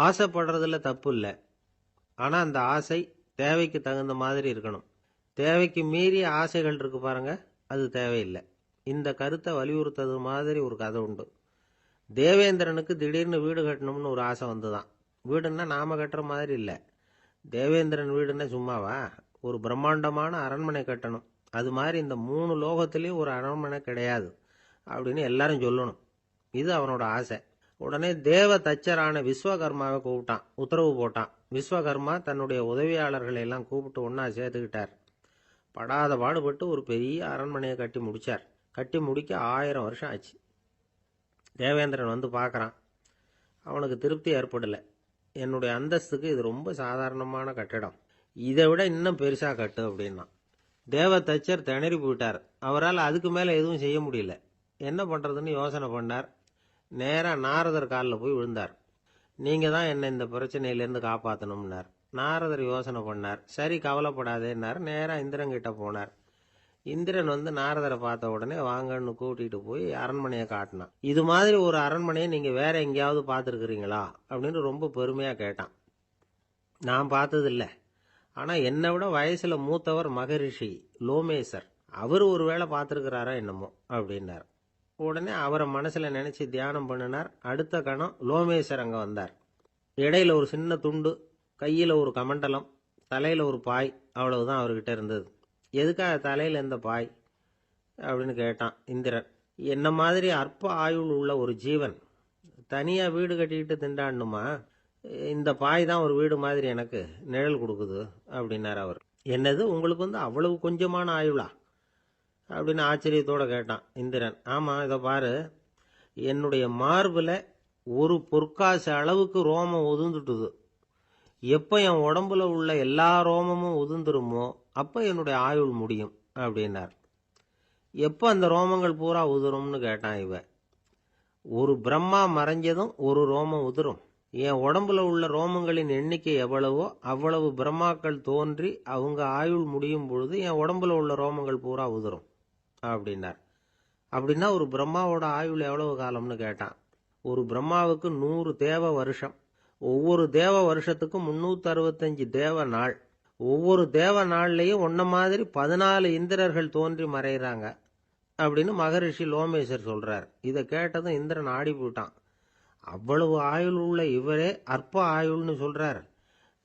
ஆசைப்படுறதுல தப்பு இல்லை. ஆனா அந்த ஆசை தேவைக்கு தகுந்த மாதிரி இருக்கணும். தேவைக்கு மீறிய ஆசைகள் இருக்கு பாருங்க, அது தேவையில்லை. இந்த கருத்தை வலியுறுத்தது மாதிரி ஒரு கதை உண்டு. தேவேந்திரனுக்கு திடீர்னு வீடு கட்டணும்னு ஒரு ஆசை வந்துதான். வீடுன்னா நாம கட்டுற மாதிரி இல்லை. தேவேந்திரன் வீடுன்னா சும்மாவா? ஒரு பிரம்மாண்டமான அரண்மனை கட்டணும். அது மாதிரி இந்த 3 லோகத்திலையும் ஒரு அரண்மனை கிடையாது அப்படின்னு எல்லாரும் சொல்லணும். இது அவனோட ஆசை. உடனே தேவ தச்சரான விஸ்வகர்மாவை கூப்பிட்டான், உத்தரவு போட்டான். விஸ்வகர்மா தன்னுடைய உதவியாளர்களை எல்லாம் கூப்பிட்டு ஒன்னா சேர்த்துக்கிட்டார். படாத பாடுபட்டு ஒரு பெரிய அரண்மனையை கட்டி முடிச்சார். கட்டி முடிக்க 1000 வருஷம் ஆச்சு. தேவேந்திரன் வந்து பார்க்கறான். அவனுக்கு திருப்தி ஏற்படலை. என்னுடைய அந்தஸ்துக்கு இது ரொம்ப சாதாரணமான கட்டிடம், இதை விட இன்னும் பெருசா கட்டு அப்படின்னா. தேவ தச்சர் திணறி போயிட்டார். அவரால் அதுக்கு மேல எதுவும் செய்ய முடியல. என்ன பண்றதுன்னு யோசனை பண்ணார். நேரா நாரதர் காலில் போய் விழுந்தார். நீங்க தான் என்ன இந்த பிரச்சனையிலேருந்து காப்பாற்றணும்னார். நாரதர் யோசனை பண்ணார். சரி, கவலைப்படாதேன்னார். நேரா இந்திரன் கிட்ட போனார். இந்திரன் வந்து நாரதரை பார்த்த உடனே வாங்கன்னு கூட்டிட்டு போய் அரண்மனையை காட்டினான். இது மாதிரி ஒரு அரண்மனையை நீங்க வேற எங்கேயாவது பார்த்துருக்கிறீங்களா அப்படின்னு ரொம்ப பெருமையா கேட்டான். நான் பார்த்ததில்லை. ஆனா என்னை விட வயசுல மூத்தவர் மகரிஷி லோமேசர், அவர் ஒரு வேளை பார்த்துருக்கிறாரா என்னமோ அப்படின்னார். உடனே அவரை மனசுல நினைச்சு தியானம் பண்ணினார். அடுத்த கணம் லோமேசர் அங்க வந்தார். இடையில ஒரு சின்ன துண்டு, கையில ஒரு கமண்டலம், தலையில ஒரு பாய், அவ்வளவுதான் அவர்கிட்ட இருந்தது. எதுக்காக தலையில எந்த பாய் அப்படின்னு கேட்டான் இந்திரன். என்ன மாதிரி அற்ப ஆயுள் உள்ள ஒரு ஜீவன் தனியா வீடு கட்டிக்கிட்டு திண்டாடணுமா? இந்த பாய் தான் ஒரு வீடு மாதிரி எனக்கு நிழல் கொடுக்குது அப்படின்னார் அவர். என்னது, உங்களுக்கு வந்து அவ்வளவு கொஞ்சமான ஆயுளா அப்படின்னு ஆச்சரியத்தோட கேட்டான் இந்திரன். ஆமா, இதை பாரு, என்னுடைய மார்புல ஒரு பொற்காசு அளவுக்கு ரோமம் உதிர்ந்துட்டுது. எப்ப என் உடம்புல உள்ள எல்லா ரோமமும் உதிர்ந்துருமோ அப்ப என்னுடைய ஆயுள் முடியும் அப்படின்னார். எப்ப அந்த ரோமங்கள் பூரா உதிரும்னு கேட்டான் இவன். ஒரு பிரம்மா மறைஞ்சதும் ஒரு ரோமம் உதிரும். என் உடம்புல உள்ள ரோமங்களின் எண்ணிக்கை எவ்வளவோ அவ்வளவு பிரம்மாக்கள் தோன்றி அவங்க ஆயுள் முடியும் பொழுது என் உடம்புல உள்ள ரோமங்கள் பூரா உதிரும் அப்படின்னார். அப்படின்னா ஒரு பிரம்மாவோட ஆயுள் எவ்வளவு காலம்னு கேட்டான். ஒரு பிரம்மாவுக்கு 100 தேவ வருஷம். ஒவ்வொரு தேவ வருஷத்துக்கும் 365 தேவ நாள். ஒவ்வொரு தேவ நாள்லயும் ஒன்ன மாதிரி 14 இந்திரர்கள் தோன்றி மறைகிறாங்க அப்படின்னு மகரிஷி லோமேசர் சொல்றார். இதை கேட்டதும் இந்திரன் ஆடி போயிட்டான். அவ்வளவு ஆயுள் உள்ள இவரே அற்ப ஆயுள்னு சொல்றார்.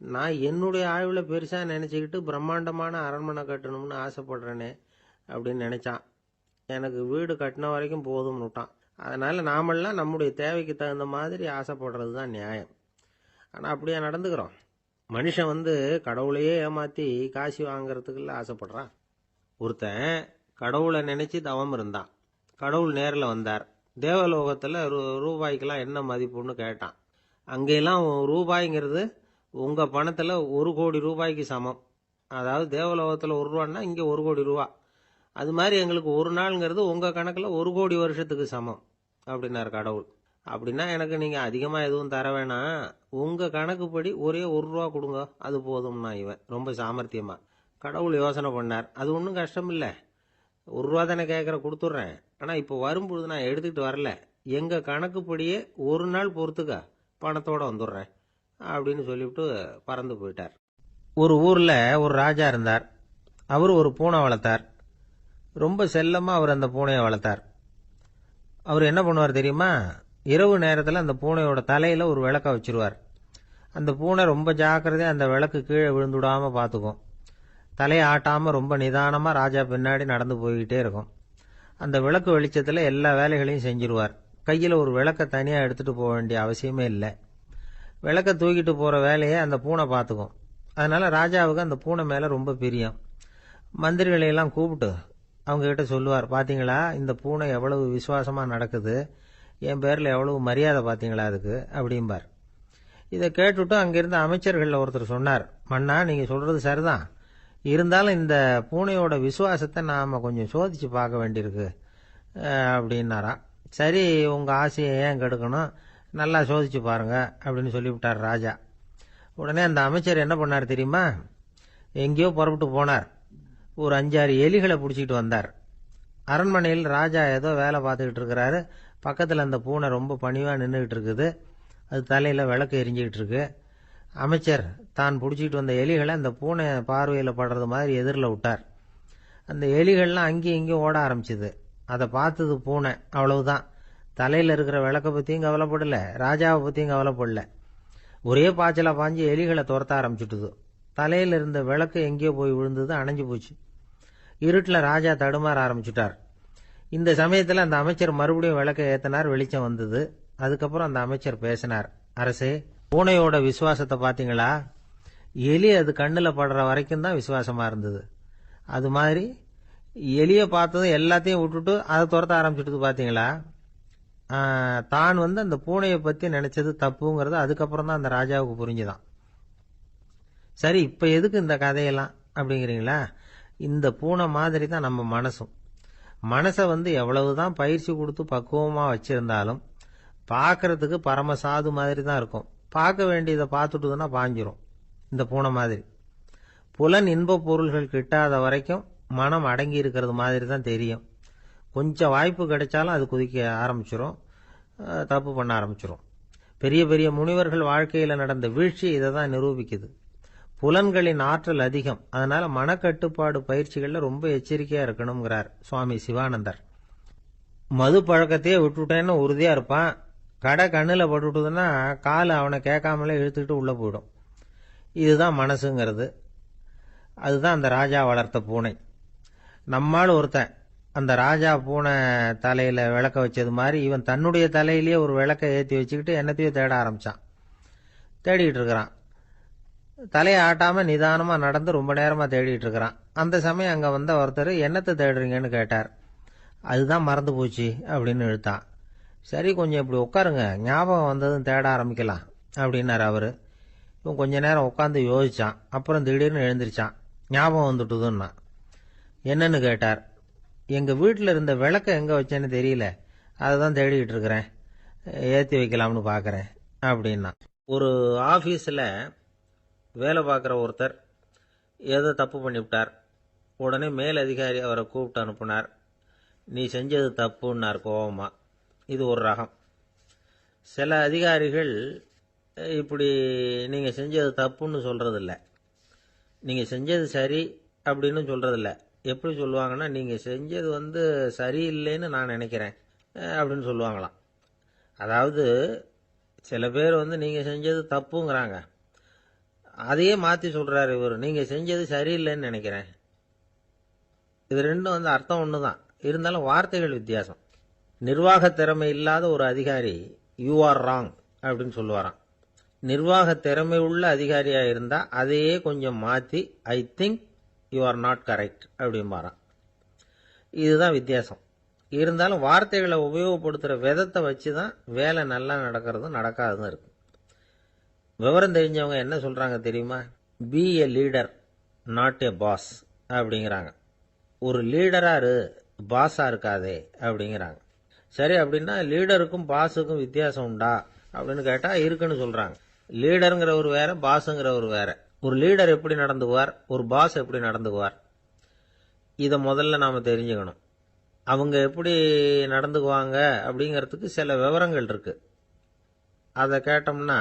நான் என்னுடைய ஆயுளை பெருசா நினைச்சுக்கிட்டு பிரம்மாண்டமான அரண்மனை கட்டணும்னு ஆசைப்படுறேனே அப்படின்னு நினைச்சான். எனக்கு வீடு கட்டின வரைக்கும் போதும்னு விட்டான். அதனால நாமெல்லாம் நம்முடைய தேவைக்கு தகுந்த மாதிரி ஆசைப்படுறது தான் நியாயம். ஆனா அப்படியே நடந்துக்கிறோம். மனுஷன் வந்து கடவுளையே ஏமாத்தி காசு வாங்கறதுக்குள்ள ஆசைப்படுறான். ஒருத்தன் கடவுளை நினைச்சு தவம் இருந்தான். கடவுள் நேரில் வந்தார். தேவலோகத்தில் ரூபாய்க்கெல்லாம் என்ன மதிப்புன்னு கேட்டான். அங்கெல்லாம் ரூபாய்ங்கிறது உங்க பணத்தில் 1 கோடி ரூபாய்க்கு சமம். அதாவது தேவலோகத்தில் 1 ரூபான்னா இங்கே 1 கோடி ரூபா. அது மாதிரி எங்களுக்கு ஒரு நாளுங்கிறது உங்க கணக்கில் 1 கோடி வருஷத்துக்கு சமம் அப்படின்னார் கடவுள். அப்படின்னா எனக்கு நீங்க அதிகமா எதுவும் தர வேணாம், உங்க கணக்குப்படி ஒரே 1 ரூபா கொடுங்க, அது போதும்னா இவன் ரொம்ப சாமர்த்தியமா. கடவுள் யோசனை பண்ணார். அது ஒன்றும் கஷ்டம் இல்லை, 1 ரூபா தானே கேட்குற, கொடுத்துட்றேன். ஆனா இப்போ வரும்பொழுது நான் எடுத்துக்கிட்டு வரல, எங்க கணக்குப்படியே 1 நாள் பொறுத்துக்க பணத்தோட வந்துடுறேன் அப்படின்னு சொல்லிவிட்டு பறந்து போயிட்டார். ஒரு ஊர்ல ஒரு ராஜா இருந்தார். அவர் ஒரு பூனை வளர்த்தார். ரொம்ப செல்லமா அவர் அந்த பூனையை வளர்த்தார். அவர் என்ன பண்ணுவார் தெரியுமா? இரவு நேரத்தில் அந்த பூனையோட தலையில ஒரு விளக்க வச்சிருவார். அந்த பூனை ரொம்ப ஜாக்கிரதையா அந்த விளக்கு கீழே விழுந்துடாம பார்த்துக்கும். தலையை ஆட்டாம ரொம்ப நிதானமா ராஜா பின்னாடி நடந்து போய்கிட்டே இருக்கும். அந்த விளக்கு வெளிச்சத்துல எல்லா வேலைகளையும் செஞ்சிருவார். கையில ஒரு விளக்க தனியா எடுத்துட்டு போக வேண்டிய அவசியமே இல்லை. விளக்க தூக்கிட்டு போற வேலையை அந்த பூனை பார்த்துக்கும். அதனால ராஜாவுக்கு அந்த பூனை மேல ரொம்ப பிரியம். மந்திரிகளை எல்லாம் கூப்பிட்டு அவங்க கிட்ட சொல்லுவார், பாத்தீங்களா இந்த பூனை எவ்வளவு விசுவாசமா நடக்குது, என் பேர்ல எவ்வளவு மரியாதை பாத்தீங்களா அதுக்கு அப்படிம்பார். இதை கேட்டுட்டு அங்கிருந்த அமைச்சர்கள் ஒருத்தர் சொன்னார், மன்னா நீங்க சொல்றது சரிதான், இருந்தாலும் இந்த பூனையோட விசுவாசத்தை நாம கொஞ்சம் சோதிச்சு பார்க்க வேண்டியிருக்கு அப்படின்னாராம். சரி, உங்க ஆசையை ஏன் கெடுக்கணும், நல்லா சோதிச்சு பாருங்க அப்படின்னு சொல்லிவிட்டார் ராஜா. உடனே அந்த அமைச்சர் என்ன பண்ணார் தெரியுமா? எங்கேயோ புறப்பட்டு போனார். ஒரு 5-6 எலிகளை பிடிச்சிட்டு வந்தார். அரண்மனையில் ராஜா ஏதோ வேலை பார்த்துக்கிட்டு இருக்கிறாரு. பக்கத்தில் அந்த பூனை ரொம்ப பணிவா நின்றுகிட்டு இருக்குது. அது தலையில் விளக்கு எரிஞ்சிக்கிட்டு இருக்கு. அமைச்சர் தான் பிடிச்சிக்கிட்டு வந்த எலிகளை அந்த பூனை பார்வையில் படுறது மாதிரி எதிரில் விட்டார். அந்த எலிகள்லாம் அங்கேயும் இங்கேயும் ஓட ஆரம்பிச்சுது. அதை பார்த்தது பூனை. அவ்வளவுதான். தலையில் இருக்கிற விளக்கை பற்றியும் கவலைப்படலை, ராஜாவை பற்றியும் கவலைப்படல. ஒரே பாய்ச்சலாக பாஞ்சு எலிகளை துரத்த ஆரம்பிச்சுட்டுது. தலையில் இருந்த விளக்கு எங்கேயோ போய் விழுந்தது, அணைஞ்சு போச்சு. இருட்டில் ராஜா தடுமாற ஆரம்பிச்சுட்டார். இந்த சமயத்தில் அந்த அமைச்சர் மறுபடியும் விளக்கை ஏற்றினார். வெளிச்சம் வந்தது. அதுக்கப்புறம் அந்த அமைச்சர் பேசினார். அரசே, பூனையோட விசுவாசத்தை பார்த்தீங்களா? எலி அது கண்ணில் படுற வரைக்கும் தான் விசுவாசமா இருந்தது. அது மாதிரி எலியை பார்த்ததும் எல்லாத்தையும் விட்டுட்டு அதை துரத்த ஆரம்பிச்சுட்டு பார்த்தீங்களா? தான் அந்த பூனையை பற்றி நினைச்சது தப்புங்கிறது அதுக்கப்புறம் தான் அந்த ராஜாவுக்கு புரிஞ்சுதான். சரி, இப்போ எதுக்கு இந்த கதையெல்லாம் அப்படிங்கிறீங்களா? இந்த பூனை மாதிரி தான் நம்ம மனசும். மனசை எவ்வளவுதான் பயிற்சி கொடுத்து பக்குவமாக வச்சிருந்தாலும் பார்க்கறதுக்கு பரமசாது மாதிரி தான் இருக்கும். பார்க்க வேண்டியதை பார்த்துட்டுதுன்னா பாஞ்சிரும். இந்த பூனை மாதிரி புலன் இன்ப பொருள்கள் கிட்டாத வரைக்கும் மனம் அடங்கி இருக்கிறது மாதிரி தான் தெரியும். கொஞ்சம் வாய்ப்பு கிடைச்சாலும் அது குதிக்க ஆரம்பிச்சிரும், தப்பு பண்ண ஆரம்பிச்சிரும். பெரிய பெரிய முனிவர்கள் வாழ்க்கையில் நடந்த வீழ்ச்சி இதை தான் நிரூபிக்குது. புலன்களின் ஆற்றல் அதிகம். அதனால மனக்கட்டுப்பாடு பயிற்சிகளில் ரொம்ப எச்சரிக்கையா இருக்கணுங்கிறார் சுவாமி சிவானந்தர். மது பழக்கத்தையே விட்டுட்டேன்னு உறுதியா இருப்பான். கடை கண்ணில் பட்டுட்டுதுன்னா கால் அவனை கேட்காமலே இழுத்துக்கிட்டு உள்ள போயிடும். இதுதான் மனசுங்கிறது. அதுதான் அந்த ராஜா வளர்த்த பூனை. நம்மால் ஒருத்தன் அந்த ராஜா பூனை தலையில விளக்க வச்சது மாதிரி இவன் தன்னுடைய தலையிலேயே ஒரு விளக்கை ஏற்றி வச்சுக்கிட்டு என்னத்தையோ தேட ஆரம்பிச்சான். தேடிட்டு இருக்கிறான். தலையை ஆட்டாம நிதானமா நடந்து ரொம்ப நேரமா தேடிட்டு இருக்கிறான். அந்த சமயம் அங்க வந்த ஒருத்தர், என்னத்தை தேடுறீங்கன்னு கேட்டார். அதுதான் மறந்து போச்சு அப்படின்னு இழுத்தான். சரி, கொஞ்சம் இப்படி உட்காருங்க, ஞாபகம் வந்ததும் தேட ஆரம்பிக்கலாம் அப்படின்னாரு அவரு. இவன் கொஞ்ச நேரம் உட்காந்து யோசிச்சான். அப்புறம் திடீர்னு எழுந்திருச்சான். ஞாபகம் வந்துட்டுதுன்னா. என்னன்னு கேட்டார். எங்க வீட்டில் இருந்த விளக்க எங்க வச்சேன்னு தெரியல, அதுதான் தேடிக்கிட்டு இருக்கிறேன், ஏற்றி வைக்கலாம்னு பார்க்குறேன் அப்படின்னா. ஒரு ஆஃபீஸில் வேலை பார்க்குற ஒருத்தர் ஏதோ தப்பு பண்ணிவிட்டார். உடனே மேல் அதிகாரி அவரை கூப்பிட்டு அனுப்புனார். நீ செஞ்சது தப்புன்னார் கோபமா. இது ஒரு ரகம். சில அதிகாரிகள் இப்படி நீங்கள் செஞ்சது தப்புன்னு சொல்கிறதில்ல, நீங்கள் செஞ்சது சரி அப்படின்னு சொல்கிறதில்ல. எப்படி சொல்லுவாங்கன்னா, நீங்கள் செஞ்சது சரியில்லைன்னு நான் நினைக்கிறேன் அப்படின்னு சொல்லுவாங்களாம். அதாவது சில பேர் நீங்கள் செஞ்சது தப்புங்கிறாங்க, அதையே மாற்றி சொல்கிறாரு இவர், நீங்கள் செஞ்சது சரியில்லைன்னு நினைக்கிறேன். இது ரெண்டும் அர்த்தம் ஒன்று தான், இருந்தாலும் வார்த்தைகள் வித்தியாசம். நிர்வாக திறமை இல்லாத ஒரு அதிகாரி யூ ஆர் ராங் அப்படின்னு சொல்லுவாராம். நிர்வாக திறமை உள்ள அதிகாரியாக இருந்தால் அதையே கொஞ்சம் மாற்றி I think you are not correct அப்படிம்பாரான். இதுதான் வித்தியாசம். இருந்தாலும் வார்த்தைகளை உபயோகப்படுத்துகிற விதத்தை வச்சு தான் வேலை நல்லா நடக்கிறதும் நடக்காததும் இருக்கு. விவரம் தெரிஞ்சவங்க என்ன சொல்றாங்க தெரியுமா? Be a leader not a boss அப்படிங்கிறாங்க. ஒரு லீடரா பாஸா இருக்காதே அப்படிங்கிறாங்க. சரி, அப்படின்னா லீடருக்கும் பாஸுக்கும் வித்தியாசம் உண்டா அப்படின்னு கேட்டா இருக்குன்னு சொல்றாங்க. லீடருங்கிறவர் வேற, பாஸுங்கிறவர் வேற. ஒரு லீடர் எப்படி நடந்துக்குவார், ஒரு பாஸ் எப்படி நடந்துக்குவார், இதை முதல்ல நாம தெரிஞ்சுக்கணும். அவங்க எப்படி நடந்துக்குவாங்க அப்படிங்கிறதுக்கு சில விவரங்கள் இருக்கு. அதை கேட்டோம்னா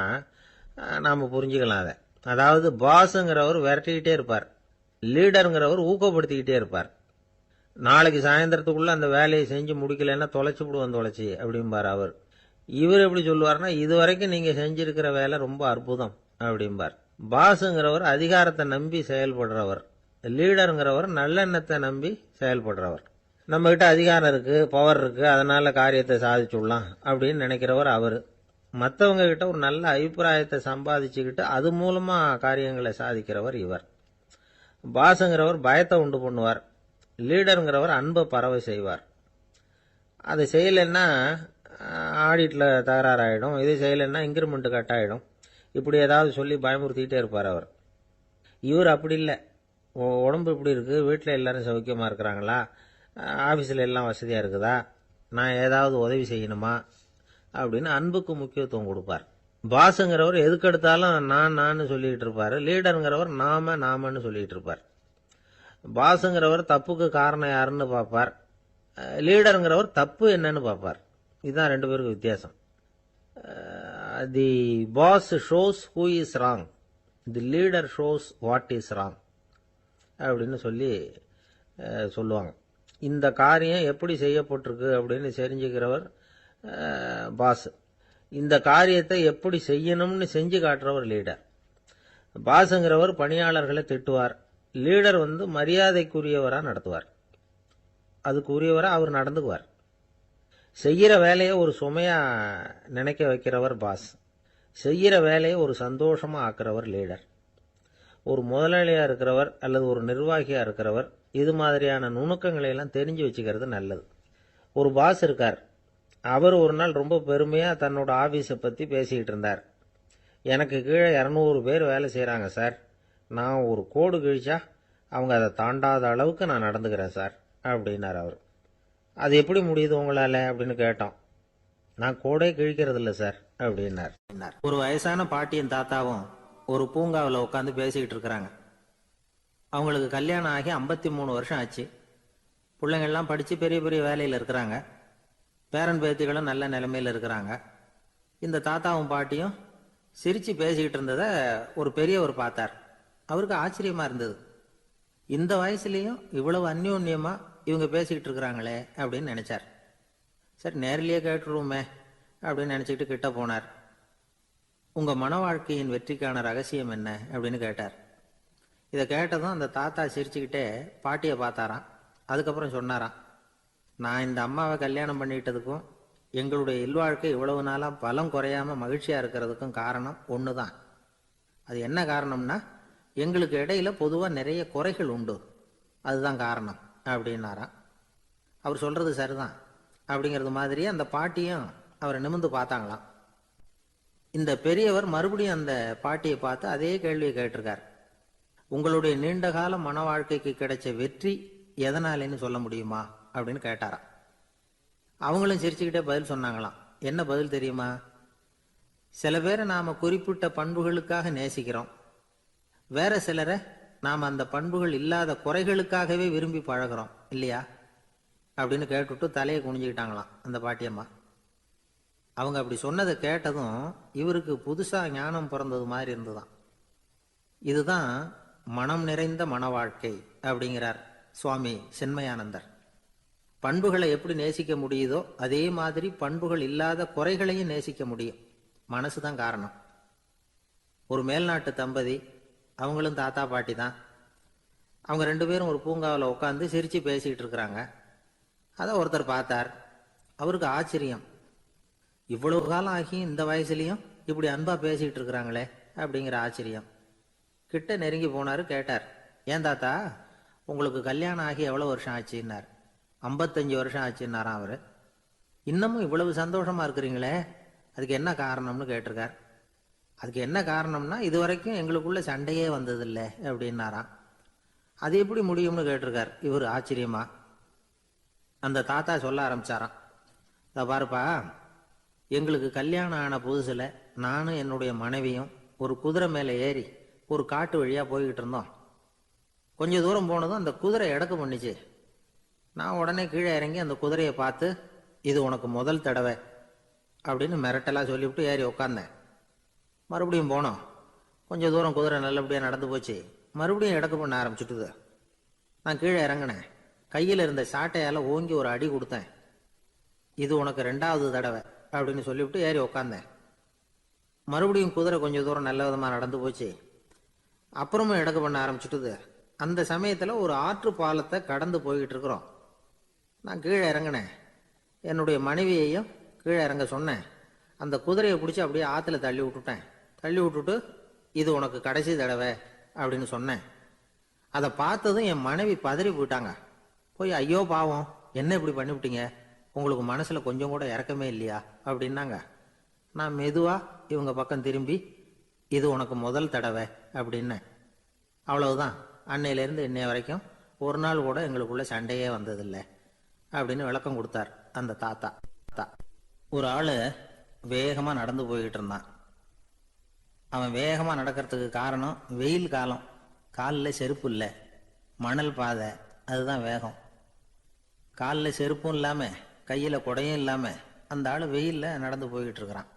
நாம புரிஞ்சுக்கலாம் அதை. அதாவது பாஸுங்கிறவர் விரட்டிக்கிட்டே இருப்பார், லீடருங்கிறவர் ஊக்கப்படுத்திக்கிட்டே இருப்பார். நாளைக்கு சாயந்தரத்துக்குள்ள அந்த வேலையை செஞ்சு முடிக்கலன்னா தொலைச்சு விடுவோம் தொலைச்சி அப்படிம்பார் அவர். இவர் எப்படி சொல்லுவார்னா, இதுவரைக்கும் நீங்க செஞ்சிருக்கிற வேலை ரொம்ப அற்புதம் அப்படிம்பார். பாஸுங்கிறவர் அதிகாரத்தை நம்பி செயல்படுறவர், லீடருங்கிறவர் நல்லெண்ணத்தை நம்பி செயல்படுறவர். நம்ம கிட்ட அதிகாரம் இருக்கு, பவர் இருக்கு, அதனால காரியத்தை சாதிச்சுடலாம் அப்படின்னு நினைக்கிறவர் அவர். மற்றவங்க கிட்ட ஒரு நல்ல அபிப்பிராயத்தை சம்பாதிச்சுக்கிட்டு அது மூலமா காரியங்களை சாதிக்கிறவர் இவர். பாஸுங்கிறவர் பயத்தை உண்டு பண்ணுவார், லீடருங்கிறவர் அன்பை பரவ செய்வார். அதை செய்யலைன்னா ஆடிட்டில் தகராறாயிடும், இது செய்யலைன்னா இன்கிரிமெண்ட் கட் ஆகிடும், இப்படி ஏதாவது சொல்லி பயமுறுத்திக்கிட்டே இருப்பார் அவர். இவர் அப்படி இல்லை. உடம்பு இப்படி இருக்குது, வீட்டில் எல்லாரும் சௌக்கியமாக இருக்கிறாங்களா, ஆஃபீஸில் எல்லாம் வசதியாக இருக்குதா, நான் ஏதாவது உதவி செய்யணுமா அப்படின்னு அன்புக்கு முக்கியத்துவம் கொடுப்பார். பாஸுங்கிறவர் எதுக்கெடுத்தாலும் நான் சொல்லிக்கிட்டு இருப்பார், லீடருங்கிறவர் நாமன்னு சொல்லிக்கிட்டு இருப்பார். பாஸுங்கிறவர் தப்புக்கு காரணம் யாருன்னு பார்ப்பார், லீடருங்கிறவர் தப்பு என்னன்னு பார்ப்பார். இதுதான் ரெண்டு பேருக்கு வித்தியாசம். The boss shows who is wrong, the leader shows what is wrong அப்படின்னு சொல்லுவாங்க. இந்த காரியம் எப்படி செய்யப்பட்டிருக்கு அப்படின்னு தெரிஞ்சுக்கிறவர் பாஸ். இந்த காரியத்தை எப்படி செய்யணும்னு செஞ்சு காட்டுறவர் லீடர். பாஸுங்கிறவர் பணியாளர்களை திட்டுவார், லீடர் மரியாதைக்குரியவராக நடத்துவார், அதுக்குரியவராக அவர் நடந்துக்குவார். செய்கிற வேலையை ஒரு சுமையா நினைக்க வைக்கிறவர் பாஸ், செய்கிற வேலையை ஒரு சந்தோஷமா ஆக்குறவர் லீடர். ஒரு முதலாளியா இருக்கிறவர் அல்லது ஒரு நிர்வாகியா இருக்கிறவர் இது மாதிரியான நுணுக்கங்களை எல்லாம் தெரிஞ்சு வச்சுக்கிறது நல்லது. ஒரு பாஸ் இருக்கார், அவர் ஒரு நாள் ரொம்ப பெருமையா தன்னோட ஆபீஸை பத்தி பேசிக்கிட்டு இருந்தார். எனக்கு கீழே 200 பேர் வேலை செய்யறாங்க சார், நான் ஒரு கோடு கிழிச்சா அவங்க அதை தாண்டாத அளவுக்கு நான் நடந்துக்கிறேன் சார் அப்படின்னார் அவர். அது எப்படி முடியுது உங்களால அப்படின்னு கேட்டோம். நான் கோடே கிழிக்கிறது இல்லை சார் அப்படின்னார். ஒரு வயசான பாட்டியின் தாத்தாவும் ஒரு பூங்காவில் உட்காந்து பேசிக்கிட்டு இருக்கிறாங்க. அவங்களுக்கு கல்யாணம் ஆகி 53 வருஷம் ஆச்சு. பிள்ளைங்கள்லாம் படித்து பெரிய பெரிய வேலையில் இருக்கிறாங்க. பேரன் பேத்திகளும் நல்ல நிலைமையில் இருக்கிறாங்க. இந்த தாத்தாவும் பாட்டியும் சிரித்து பேசிக்கிட்டு இருந்ததை ஒரு பெரியவர் பார்த்தார். அவருக்கு ஆச்சரியமா இருந்தது. இந்த வயசுலேயும் இவ்வளவு அந்யோன்யமா இவங்க பேசிக்கிட்டு இருக்கிறாங்களே அப்படின்னு நினைச்சார். சரி, நேரிலேயே கேட்டுருவோமே அப்படின்னு நினைச்சிக்கிட்டு கிட்ட போனார். உங்க மன வாழ்க்கையின் வெற்றிக்கான ரகசியம் என்ன அப்படின்னு கேட்டார். இதை கேட்டதும் அந்த தாத்தா சிரிச்சுக்கிட்டே பாட்டியை பார்த்தாராம். அதுக்கப்புறம் சொன்னாராம், நான் இந்த அம்மாவை கல்யாணம் பண்ணிக்கிட்டதுக்கும் எங்களுடைய இல்வாழ்க்கை இவ்வளவு நாளாக பலம் குறையாம மகிழ்ச்சியா இருக்கிறதுக்கும் காரணம் ஒன்று தான். அது என்ன காரணம்னா, எங்களுக்கு இடையில பொதுவாக நிறைய குறைகள் உண்டு, அதுதான் காரணம் அப்படின்னாராம். அவர் சொல்றது சரிதான் அப்படிங்கிறது மாதிரி அந்த பாட்டியும் அவரை நிமிர்ந்து பார்த்தாங்களாம். இந்த பெரியவர் மறுபடியும் அந்த பாட்டியை பார்த்து அதே கேள்வியை கேட்டிருக்கார். உங்களுடைய நீண்டகால மன வாழ்க்கைக்கு கிடைச்ச வெற்றி எதனாலேன்னு சொல்ல முடியுமா அப்படின்னு கேட்டாராம். அவங்களும் சிரிச்சுக்கிட்டே பதில் சொன்னாங்களாம். என்ன பதில் தெரியுமா? சில பேரை நாம குறிப்பிட்ட பண்புகளுக்காக நேசிக்கிறோம், வேற சிலரை நாம் அந்த பண்புகள் இல்லாத குறைகளுக்காகவே விரும்பி பழகிறோம் இல்லையா அப்படின்னு கேட்டுவிட்டு தலையை குனிஞ்சுக்கிட்டாங்களாம் அந்த பாட்டியம்மா. அவங்க அப்படி சொன்னதை கேட்டதும் இவருக்கு புதுசா ஞானம் பிறந்தது மாதிரி இருந்துதான். இதுதான் மனம் நிறைந்த மன வாழ்க்கை அப்படிங்கிறார் சுவாமி சின்மயானந்தர். பண்புகளை எப்படி நேசிக்க முடியுதோ அதே மாதிரி பண்புகள் இல்லாத குறைகளையும் நேசிக்க முடியும். மனசுதான் காரணம். ஒரு மேல்நாட்டு தம்பதி, அவங்களும் தாத்தா பாட்டி தான். அவங்க 2 பேரும் ஒரு பூங்காவில் உட்காந்து சிரிச்சு பேசிக்கிட்டு இருக்கிறாங்க. அதை ஒருத்தர் பார்த்தார். அவருக்கு ஆச்சரியம், இவ்வளவு காலம் ஆகி இந்த வயசுலயும் இப்படி அன்பா பேசிக்கிட்டு இருக்கிறாங்களே அப்படிங்கிற ஆச்சரியம். கிட்ட நெருங்கி போனாரு, கேட்டார், ஏன் தாத்தா உங்களுக்கு கல்யாணம் ஆகி எவ்வளவு வருஷம் ஆச்சுன்னார். 55 வருஷம் ஆச்சுன்னாராம் அவரு. இன்னமும் இவ்வளவு சந்தோஷமா இருக்கிறீங்களே, அதுக்கு என்ன காரணம்னு கேட்டிருக்கார். அதுக்கு என்ன காரணம்னா, இது வரைக்கும் எங்களுக்குள்ள சண்டையே வந்ததில்லை அப்படின்னாராம். அது எப்படி முடியும்னு கேட்டிருக்கார் இவர் ஆச்சரியமா. அந்த தாத்தா சொல்ல ஆரம்பிச்சாராம், இதை பாருப்பா, எங்களுக்கு கல்யாணம் ஆன புதுசுல நானும் என்னுடைய மனைவியும் ஒரு குதிரை மேலே ஏறி ஒரு காட்டு வழியா போய்கிட்டு இருந்தோம். கொஞ்சம் தூரம் போனதும் அந்த குதிரை எடக்கு பண்ணிச்சு. நான் உடனே கீழே இறங்கி அந்த குதிரையை பார்த்து, இது உனக்கு முதல் தடவை அப்படின்னு மிரட்டலா சொல்லிவிட்டு ஏறி உட்காந்தேன். மறுபடியும் போனோம். கொஞ்சம் தூரம் குதிரை நல்லபடியாக நடந்து போச்சு. மறுபடியும் எடக்கு பண்ண ஆரம்பிச்சுட்டுது. நான் கீழே இறங்கினேன். கையில் இருந்த சாட்டையால் ஓங்கி ஒரு அடி கொடுத்தேன். இது உனக்கு 2வது தடவை அப்படின்னு சொல்லிவிட்டு ஏறி உக்காந்தேன். மறுபடியும் குதிரை கொஞ்சம் தூரம் நல்ல விதமாக நடந்து போச்சு. அப்புறமும் எடக்கு பண்ண ஆரம்பிச்சுட்டுது. அந்த சமயத்தில் ஒரு ஆற்று பாலத்தை கடந்து போய்கிட்டு இருக்கிறோம். நான் கீழே இறங்கினேன். என்னுடைய மனைவியையும் கீழே இறங்க சொன்னேன். அந்த குதிரையை பிடிச்சி அப்படியே ஆற்றுல தள்ளி விட்டுட்டேன். தள்ளி விட்டுட்டு, இது உனக்கு கடைசி தடவை அப்படின்னு சொன்னேன். அதை பார்த்ததும் என் மனைவி பதறி போயிட்டாங்க. போய், ஐயோ பாவம், என்ன இப்படி பண்ணிவிட்டீங்க, உங்களுக்கு மனசுல கொஞ்சம் கூட இறக்கமே இல்லையா அப்படின்னாங்க. நான் மெதுவா இவங்க பக்கம் திரும்பி, இது உனக்கு முதல் தடவை அப்படின்னேன். அவ்வளவுதான், அன்னையிலேருந்து இன்னைய வரைக்கும் ஒரு நாள் கூட எங்களுக்குள்ள சண்டையே வந்ததில்லை அப்படின்னு விளக்கம் கொடுத்தார் அந்த தாத்தா. ஒரு ஆளு வேகமா நடந்து போய்கிட்டு இருந்தான். அவன் வேகமா நடக்கிறதுக்கு காரணம் வெயில் காலம், காலில் செருப்பு இல்லை, மணல் பாதை, அதுதான் வேகம். காலில் செருப்பும் இல்லாம கையில குடையும் இல்லாம அந்த ஆள் வெயில்ல நடந்து போய்கிட்டு இருக்கிறான்.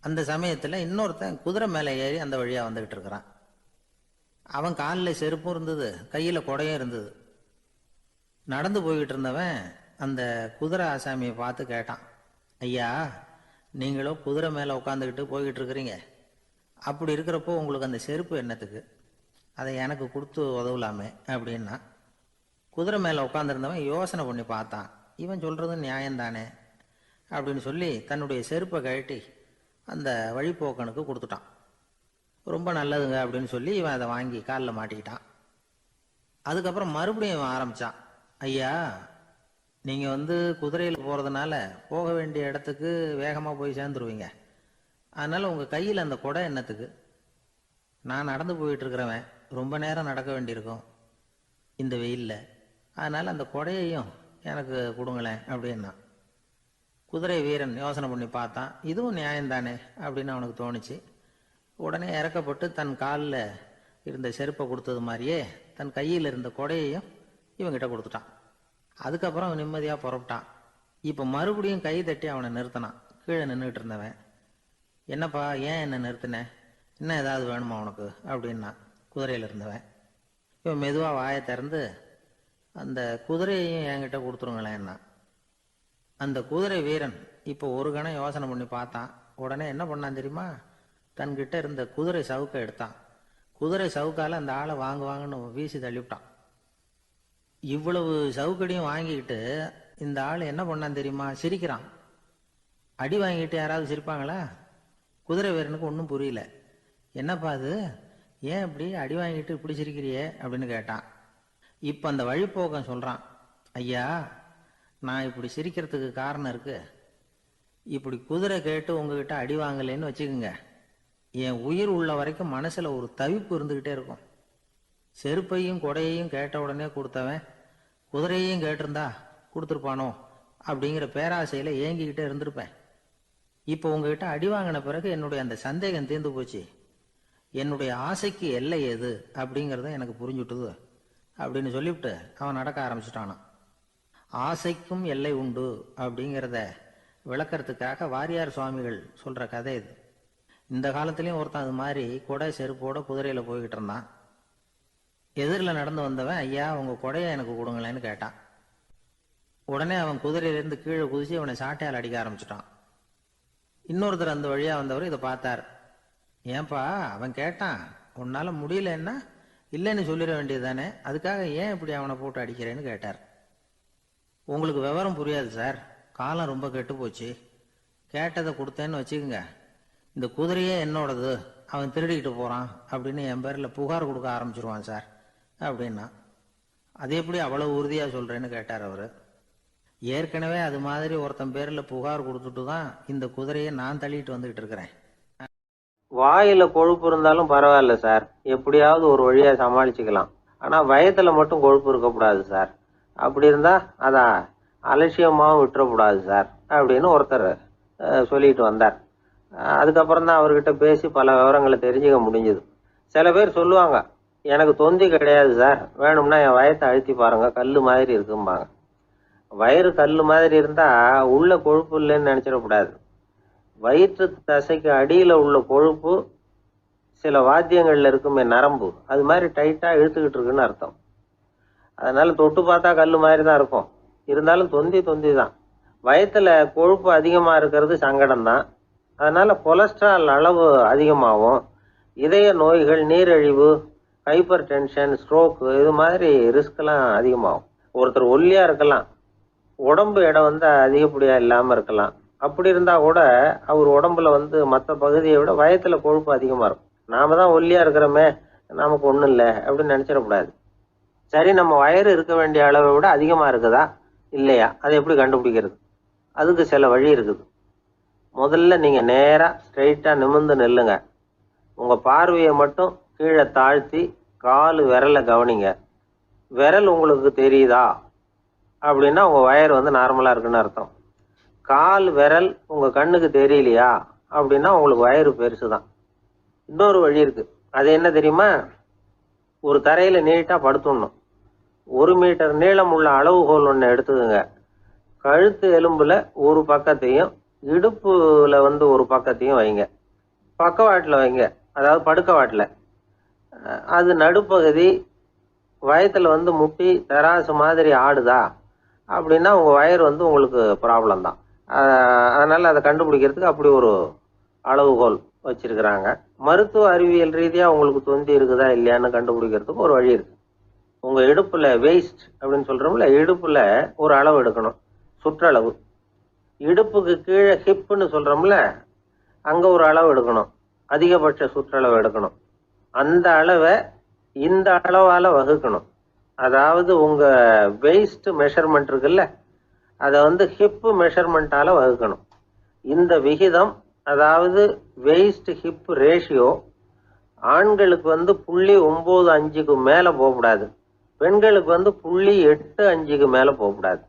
அந்த சமயத்தில் இன்னொருத்தன் குதிரை மேலே ஏறி அந்த வழியாக வந்துக்கிட்டு இருக்கிறான். அவன் காலில் செருப்பும் இருந்தது, கையில் கொடையும் இருந்தது. நடந்து போய்கிட்டு இருந்தவன் அந்த குதிரை ஆசாமியை பார்த்து கேட்டான், ஐயா, நீங்களும் குதிரை மேலே உட்காந்துக்கிட்டு போய்கிட்டு இருக்கிறீங்க, அப்படி இருக்கிறப்போ உங்களுக்கு அந்த செருப்பு என்னத்துக்கு? அதை எனக்கு கொடுத்து உதவலாமே அப்படின்னா. குதிரை மேலே உட்காந்துருந்தவன் யோசனை பண்ணி பார்த்தான். இவன் சொல்கிறது நியாயம்தானே அப்படின்னு சொல்லி தன்னுடைய செருப்பை கழட்டி அந்த வழிப்போக்கனுக்கு கொடுத்துட்டான். ரொம்ப நல்லதுங்க அப்படின்னு சொல்லி இவன் அதை வாங்கி காலில் மாட்டிக்கிட்டான். அதுக்கப்புறம் மறுபடியும் இவன் ஆரம்பித்தான், ஐயா, நீங்கள் குதிரையில் போகிறதுனால போக வேண்டிய இடத்துக்கு வேகமாக போய் சேர்ந்துருவீங்க, அதனால் உங்கள் கையில் அந்த கொடை என்னத்துக்கு? நான் நடந்து போயிட்டுருக்கிறவன், ரொம்ப நேரம் நடக்க வேண்டியிருக்கும் இந்த வெயிலில், அதனால் அந்த கொடையையும் எனக்கு கொடுங்களேன் அப்படின்னா. குதிரை வீரன் யோசனை பண்ணி பார்த்தான், இதுவும் நியாயம்தானே அப்படின்னு அவனுக்கு தோணுச்சு. உடனே இறக்கப்பட்டு தன் காலில் இருந்த செருப்பை கொடுத்தது மாதிரியே தன் கையில் இருந்த கொடையையும் இவங்கிட்ட கொடுத்துட்டான். அதுக்கப்புறம் அவன் நிம்மதியாக புறப்பட்டான். இப்போ மறுபடியும் கை தட்டி அவனை நிறுத்தினான். கீழே நின்றுட்டு இருந்தவன், என்னப்பா, ஏன் என்ன நிறுத்தினேன், இன்னும் ஏதாவது வேணுமா உனக்கு அப்படின்னா குதிரையில் இருந்தவன். இவன் மெதுவாக வாயை திறந்து, அந்த குதிரையையும் என்கிட்ட கொடுத்துருங்களேன்னா. அந்த குதிரை வீரன் இப்போ ஒரு கணம் யோசனை பண்ணி பார்த்தான். உடனே என்ன பண்ணான் தெரியுமா? தன்கிட்ட இருந்த குதிரை சவுக்கை எடுத்தான். குதிரை சவுக்கால் அந்த ஆளை வாங்குவாங்கன்னு வீசி தள்ளிவிட்டான். இவ்வளவு சவுக்கடியும் வாங்கிக்கிட்டு இந்த ஆள் என்ன பண்ணான் தெரியுமா? சிரிக்கிறான். அடி வாங்கிட்டு யாராவது சிரிப்பாங்களா? குதிரை வீரனுக்கு ஒன்றும் புரியல. என்னப்பா அது, ஏன் இப்படி அடி வாங்கிட்டு இப்படி சிரிக்கிறியே அப்படின்னு கேட்டான். இப்போ அந்த வழிப்போக்கன் சொல்கிறான், ஐயா, நான் இப்படி சிரிக்கிறதுக்கு காரணம் இருக்கு. இப்படி குதிரை கேட்டு உங்ககிட்ட அடி வாங்கலைன்னு வச்சுக்கோங்க, என் உயிர் உள்ள வரைக்கும் மனசில் ஒரு தவிப்பு இருந்துக்கிட்டே இருக்கும். செருப்பையும் கொடையையும் கேட்ட உடனே கொடுத்தவன் குதிரையையும் கேட்டிருந்தா கொடுத்துருப்பானோ அப்படிங்கிற பேராசையில் ஏங்கிக்கிட்டே இருந்திருப்பேன். இப்போ உங்ககிட்ட அடி வாங்கின பிறகு என்னுடைய அந்த சந்தேகம் தீர்ந்து போச்சு. என்னுடைய ஆசைக்கு எல்லை எது அப்படிங்கிறத எனக்கு புரிஞ்சுட்டுது அப்படின்னு சொல்லிவிட்டு அவன் நடக்க ஆரம்பிச்சிட்டானான். ஆசைக்கும் எல்லை உண்டு அப்படிங்கிறத விளக்கறதுக்காக வாரியார் சுவாமிகள் சொல்கிற கதை இது. இந்த காலத்துலேயும் ஒருத்தன் அது மாதிரி கொடை செருப்போட குதிரையில் போய்கிட்டு இருந்தான். எதிரில் நடந்து வந்தவன், ஐயா, உங்கள் கொடையை எனக்கு கொடுங்களேன்னு கேட்டான். உடனே அவன் குதிரையிலேருந்து கீழே குதிச்சு அவனை சாட்டையால் அடிக்க ஆரம்பிச்சிட்டான். இன்னொருத்தர் அந்த வழியாக வந்தவர் இதை பார்த்தார். ஏன்பா, அவன் கேட்டான், உன்னால் முடியலன்னா இல்லைன்னு சொல்லிட வேண்டியது தானே, அதுக்காக ஏன் இப்படி அவனை போட்டு அடிக்கிறேன்னு கேட்டார். உங்களுக்கு விவரம் புரியாது சார், காலம் ரொம்ப கெட்டு போச்சு. கேட்டதை கொடுத்தேன்னு வச்சுக்கோங்க, இந்த குதிரையே என்னோடது, அவன் திருடிக்கிட்டு போகிறான் அப்படின்னு என் பேரில் புகார் கொடுக்க ஆரம்பிச்சிருவான் சார் அப்படின்னா. அது எப்படி அவ்வளோ உறுதியாக சொல்கிறேன்னு கேட்டார் அவர். ஏற்கனவே அது மாதிரி ஒருத்தன் பேரில் புகார் கொடுத்துட்டு தான் இந்த குதிரையை நான் தள்ளிட்டு வந்துக்கிட்டு இருக்கிறேன். வாயில கொழுப்பு இருந்தாலும் பரவாயில்ல சார், எப்படியாவது ஒரு வழியா சமாளிச்சுக்கலாம். ஆனா வயத்துல மட்டும் கொழுப்பு இருக்கக்கூடாது சார். அப்படி இருந்தா அதான் அலட்சியமாவும் விட்டுறக்கூடாது சார் அப்படின்னு ஒருத்தர் சொல்லிட்டு வந்தார். அதுக்கப்புறம் தான் அவர்கிட்ட பேசி பல விவரங்களை தெரிஞ்சுக்க முடிஞ்சது. சில பேர் சொல்லுவாங்க, எனக்கு தொந்தி கிடையாது சார், வேணும்னா என் வயத்தை அழுத்தி பாருங்க, கல்லு மாதிரி இருக்கும்பாங்க. வயிறு கல்லு மாதிரி இருந்தா உள்ள கொழுப்பு இல்லைன்னு நினைச்சிடக்கூடாது. வயிற்று தசைக்கு அடியில உள்ள கொழுப்பு சில வாத்தியங்கள்ல இருக்குமே நரம்பு, அது மாதிரி டைட்டா இழுத்துக்கிட்டு இருக்குன்னு அர்த்தம். அதனால தொட்டு பார்த்தா கல்லு மாதிரி தான் இருக்கும், இருந்தாலும் தொந்தி தான். வயிற்றுல கொழுப்பு அதிகமா இருக்கிறது சங்கடம் தான். அதனால கொலஸ்ட்ரால் அளவு அதிகமாகும். இதய நோய்கள், நீரிழிவு, ஹைப்பர் டென்ஷன், ஸ்ட்ரோக்கு, இது மாதிரி ரிஸ்க் எல்லாம் அதிகமாகும். ஒருத்தர் ஒல்லியா இருக்கலாம், உடம்பு எடை அதிகப்படியா இல்லாம இருக்கலாம். அப்படி இருந்தா கூட அவர் உடம்புல மற்ற பகுதியை விட வயத்துல கொழுப்பு அதிகமா இருக்கும். நாம தான் ஒல்லியா இருக்கிறோமே, நமக்கு ஒண்ணும் இல்லை அப்படின்னு நினைச்சிடக்கூடாது. சரி, நம்ம வயிறு இருக்க வேண்டிய அளவை விட அதிகமா இருக்குதா இல்லையா, அதை எப்படி கண்டுபிடிக்கிறது? அதுக்கு சில வழி இருக்குது. முதல்ல நீங்க நேரா ஸ்ட்ரைட்டா நிமிர்ந்து நில்லுங்க. உங்க பார்வையை மட்டும் கீழே தாழ்த்தி காலு விரலை கவனிங்க. விரல் உங்களுக்கு தெரியுதா அப்படின்னா உங்க வயிறு நார்மலா இருக்குன்னு அர்த்தம். கால் விரல் உங்க கண்ணுக்கு தெரியலையா அப்படின்னா உங்களுக்கு வயிறு பெருசுதான். இன்னொரு வழி இருக்கு, அது என்ன தெரியுமா? ஒரு தரையில நீட்டா படுத்துடணும். 1 மீட்டர் நீளம் உள்ள அளவுகோல் ஒன்று எடுத்துக்கோங்க. கழுத்து எலும்புல ஒரு பக்கத்தையும் இடுப்புல ஒரு பக்கத்தையும் வைங்க. பக்கவாட்டில் வைங்க, அதாவது படுக்கவாட்டில். அது நடுப்பகுதி வயத்தில் வந்து முட்டி தராசு மாதிரி ஆடுதா அப்படின்னா உங்கள் வயர் வந்து உங்களுக்கு ப்ராப்ளம் தான். அதனால் அதை கண்டுபிடிக்கிறதுக்கு அப்படி ஒரு அளவுகோல் வச்சிருக்கிறாங்க. மருத்துவ அறிவியல் ரீதியாக உங்களுக்கு தொந்தி இருக்குதா இல்லையான்னு கண்டுபிடிக்கிறதுக்கு ஒரு வழி இருக்கு. உங்கள் இடுப்பில் வெயிஸ்ட் அப்படின்னு சொல்கிறோம்ல, இடுப்பில் ஒரு அளவு எடுக்கணும், சுற்றளவு. இடுப்புக்கு கீழே ஹிப்புன்னு சொல்கிறோம்ல, அங்கே ஒரு அளவு எடுக்கணும், அதிகபட்ச சுற்றளவு எடுக்கணும். அந்த அளவை இந்த அளவால் வகுக்கணும். அதாவது உங்கள் வெயிஸ்ட் மெஷர்மெண்ட் இருக்குல்ல, அதை வந்து ஹிப்பு மெஷர்மெண்ட்டால் வகுக்கணும். இந்த விகிதம், அதாவது வெயிஸ்ட் ஹிப் ரேஷியோ, ஆண்களுக்கு வந்து 0.95க்கு மேலே போகக்கூடாது, பெண்களுக்கு வந்து 0.85க்கு மேலே போகக்கூடாது.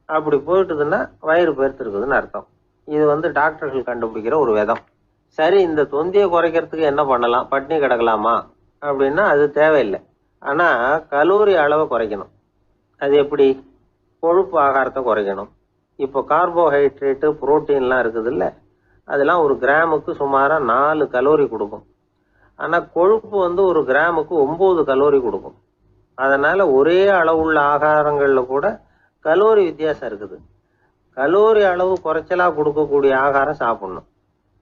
அப்படி போயிட்டுதுன்னா வயிறு பெருத்திருக்குதுன்னு அர்த்தம். இது வந்து டாக்டர்கள் கண்டுபிடிக்கிற ஒரு விதம். சரி, இந்த தொந்தியை குறைக்கிறதுக்கு என்ன பண்ணலாம்? பட்னி கிடக்கலாமா அப்படின்னா அது தேவையில்லை. ஆனால் கலோரி அளவை குறைக்கணும். அது எப்படி? கொழுப்பு ஆகாரத்தை குறைக்கணும். இப்போ கார்போஹைட்ரேட்டு புரோட்டீன்லாம் இருக்குதுல்ல, அதெல்லாம் ஒரு கிராமுக்கு சுமாராக 4 கலோரி கொடுக்கும். ஆனால் கொழுப்பு வந்து ஒரு கிராமுக்கு 9 கலோரி கொடுக்கும். அதனால் ஒரே அளவுள்ள ஆகாரங்களில் கூட கலோரி வித்தியாசம் இருக்குது. கலோரி அளவு குறைச்சலாக கொடுக்கக்கூடிய ஆகாரம் சாப்பிடணும்.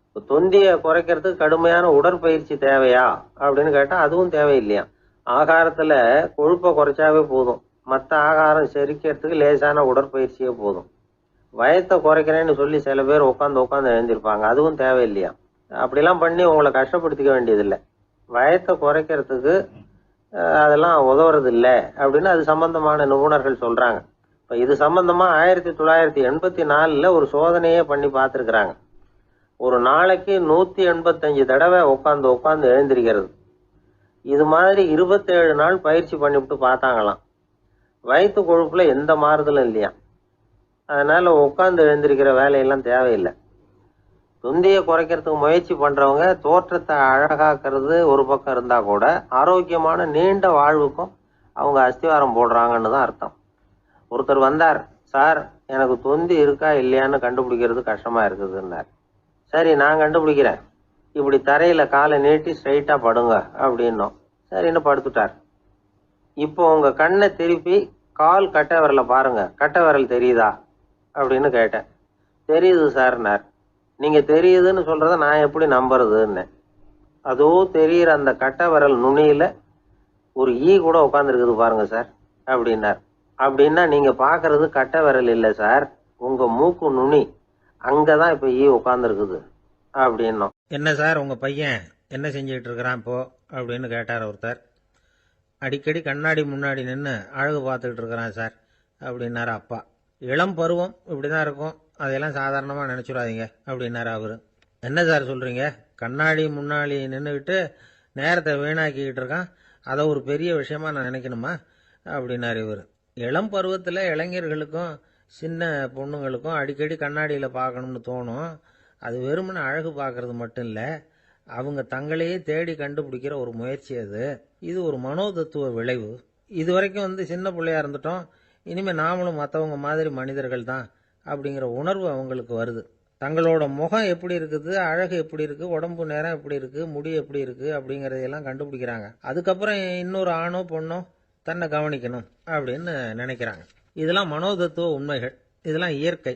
இப்போ தொந்தியை குறைக்கிறதுக்கு கடுமையான உடற்பயிற்சி தேவையா அப்படின்னு கேட்டால் அதுவும் தேவையில்லையா. ஆகாரத்தில் கொழுப்பை குறைச்சாவே போதும், மற்ற ஆகாரம் செரிக்கிறதுக்கு லேசான உடற்பயிற்சியே போதும். வயத்தை குறைக்கிறேன்னு சொல்லி சில பேர் உட்காந்து எழுந்திருப்பாங்க, அதுவும் தேவையில்லையா. அப்படிலாம் பண்ணி உங்களை கஷ்டப்படுத்திக்க வேண்டியதில்லை. வயத்தை குறைக்கிறதுக்கு அதெல்லாம் உதவுறது இல்லை அப்படின்னு அது சம்பந்தமான நிபுணர்கள் சொல்றாங்க. இப்போ இது சம்பந்தமா 1984 ஒரு சோதனையே பண்ணி பார்த்துருக்குறாங்க. ஒரு நாளைக்கு 185 தடவை உட்காந்து எழுந்திருக்கிறது. இது மாதிரி 27 நாள் பயிற்சி பண்ணிவிட்டு பார்த்தாங்களாம். வயிற்று கொழுப்புல எந்த மாறுதலும் இல்லையா. அதனால உட்காந்து எழுந்திருக்கிற வேலையெல்லாம் தேவையில்லை. தொந்தியை குறைக்கிறதுக்கு முயற்சி பண்றவங்க தோற்றத்தை அழகாக்குறது ஒரு பக்கம் இருந்தா கூட ஆரோக்கியமான நீண்ட வாழ்வுக்கும் அவங்க அஸ்திவாரம் போடுறாங்கன்னு தான் அர்த்தம். ஒருத்தர் வந்தார், சார் எனக்கு தொந்தி இருக்கா இல்லையான்னு கண்டுபிடிக்கிறது கஷ்டமா இருக்குதுன்னார். சரி, நான் கண்டுபிடிக்கிறேன், இப்படி தரையில காலை நீட்டி ஸ்ட்ரைட்டா படுங்க அப்படின்னோம். சரின்னு படுத்துட்டார். இப்போ உங்க கண்ணை திருப்பி கால் கட்டை விரலை பாருங்க, கட்டை விரல் தெரியுதா அப்படின்னு கேட்டேன். தெரியுது சார்னார். நீங்க தெரியுதுன்னு சொல்றத நான் எப்படி நம்புறதுன்னு. அதோ தெரியுற அந்த கட்டை விரல் நுனியில ஒரு ஈ கூட உட்காந்துருக்குது பாருங்க சார் அப்படின்னார். அப்படின்னா நீங்க பாக்குறது கட்டை விரல் இல்லை சார், உங்க மூக்கு நுனி, அங்கதான் இப்ப ஈ உட்காந்துருக்குது அப்படின்னோம். என்ன சார் உங்க பையன் என்ன செஞ்சுக்கிட்டு இருக்கிறான் இப்போ அப்படின்னு கேட்டார் ஒருத்தர். அடிக்கடி கண்ணாடி முன்னாடி நின்று அழகு பார்த்துக்கிட்டு இருக்கிறான் சார் அப்படின்னாரு அப்பா. இளம் பருவம் இப்படிதான் இருக்கும், அதையெல்லாம் சாதாரணமாக நினச்சிடாதீங்க அப்படின்னாரு அவரு. என்ன சார் சொல்கிறீங்க, கண்ணாடி முன்னாடி நின்றுக்கிட்டு நேரத்தை வீணாக்கிக்கிட்டு இருக்கான், அதை ஒரு பெரிய விஷயமா நான் நினைக்கணுமா அப்படின்னாரு இவர். இளம் பருவத்தில் இளைஞர்களுக்கும் சின்ன பொண்ணுங்களுக்கும் அடிக்கடி கண்ணாடியில் பார்க்கணும்னு தோணும். அது வெறுமனே அழகு பார்க்கறது மட்டும் இல்லை, அவங்க தங்களையே தேடி கண்டுபிடிக்கிற ஒரு முயற்சி அது. இது ஒரு மனோதத்துவ விளைவு. இது வரைக்கும் சின்ன பிள்ளையா இருந்துட்டோம், இனிமேல் நாமளும் மற்றவங்க மாதிரி மனிதர்கள் தான் அப்படிங்கிற உணர்வு அவங்களுக்கு வருது. தங்களோட முகம் எப்படி இருக்குது, அழகு எப்படி இருக்கு, உடம்பு நேரம் எப்படி இருக்கு, முடி எப்படி இருக்கு அப்படிங்கறதையெல்லாம் கண்டுபிடிக்கிறாங்க. அதுக்கப்புறம் இன்னொரு ஆணோ பொண்ணோ தன்னை கவனிக்கணும் அப்படின்னு நினைக்கிறாங்க. இதெல்லாம் மனோதத்துவ உண்மைகள், இதெல்லாம் இயற்கை.